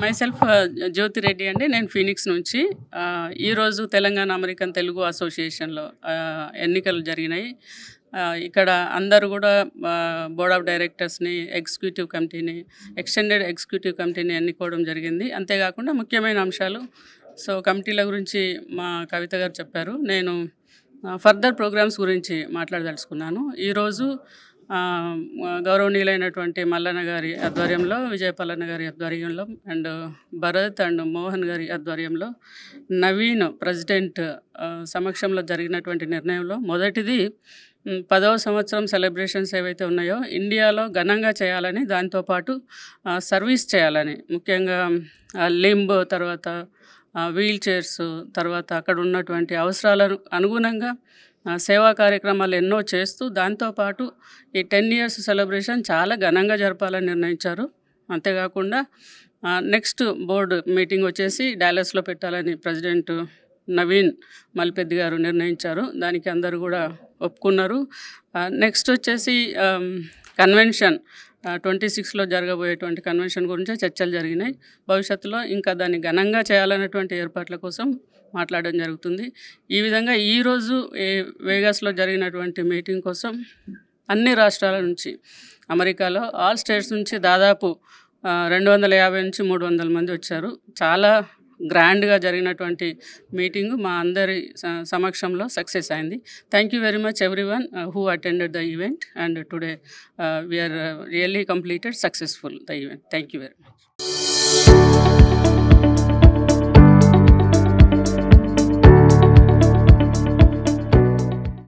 Myself జ్యోతి రెడ్డి అండి. నేను Phoenix నుంచి. ఈరోజు తెలంగాణ అమెరికన్ తెలుగు అసోసియేషన్లో ఎన్నికలు జరిగినాయి. ఇక్కడ అందరూ కూడా బోర్డ్ ఆఫ్ డైరెక్టర్స్ని, ఎగ్జిక్యూటివ్ కమిటీని, ఎక్స్టెండెడ్ ఎగ్జిక్యూటివ్ కమిటీని ఎన్నుకోవడం జరిగింది. అంతేకాకుండా ముఖ్యమైన అంశాలు కమిటీల గురించి మా కవిత గారు చెప్పారు. నేను ఫర్దర్ ప్రోగ్రామ్స్ గురించి మాట్లాడదలుచుకున్నాను. ఈరోజు గౌరవనీయులైనటువంటి మల్లన్న గారి ఆధ్వర్యంలో, విజయపాలన్న గారి ఆధ్వర్యంలో అండ్ భరత్ అండ్ మోహన్ గారి ఆధ్వర్యంలో నవీన్ ప్రెసిడెంట్ సమక్షంలో జరిగినటువంటి నిర్ణయంలో మొదటిది 10వ సంవత్సరం సెలబ్రేషన్స్ ఏవైతే ఉన్నాయో ఇండియాలో ఘనంగా చేయాలని, దాంతోపాటు సర్వీస్ చేయాలని, ముఖ్యంగా లింబ్, తర్వాత వీల్ చైర్స్, తర్వాత అక్కడ ఉన్నటువంటి అవసరాలకు అనుగుణంగా సేవా కార్యక్రమాలు ఎన్నో చేస్తూ దాంతోపాటు ఈ 10 years సెలబ్రేషన్ చాలా ఘనంగా జరపాలని నిర్ణయించారు. అంతేకాకుండా నెక్స్ట్ బోర్డు మీటింగ్ వచ్చేసి డాలస్లో పెట్టాలని ప్రెసిడెంట్ నవీన్ మల్పెద్ది గారు నిర్ణయించారు. దానికి అందరూ కూడా ఒప్పుకున్నారు. నెక్స్ట్ వచ్చేసి కన్వెన్షన్ 26లో జరగబోయేటువంటి కన్వెన్షన్ గురించి చర్చలు జరిగినాయి. భవిష్యత్తులో ఇంకా దాన్ని ఘనంగా చేయాలనేటువంటి ఏర్పాట్ల కోసం మాట్లాడడం జరుగుతుంది. ఈ విధంగా ఈరోజు వేగాస్లో జరిగినటువంటి మీటింగ్ కోసం అన్ని రాష్ట్రాల నుంచి, అమెరికాలో ఆల్ స్టేట్స్ నుంచి దాదాపు 250 నుంచి 300 మంది వచ్చారు. చాలా గ్రాండ్గా జరిగినటువంటి మీటింగు మా అందరి సమక్షంలో సక్సెస్ అయింది. Thank you very much everyone who attended the event, and today we are really completed successful the event. Thank you very much.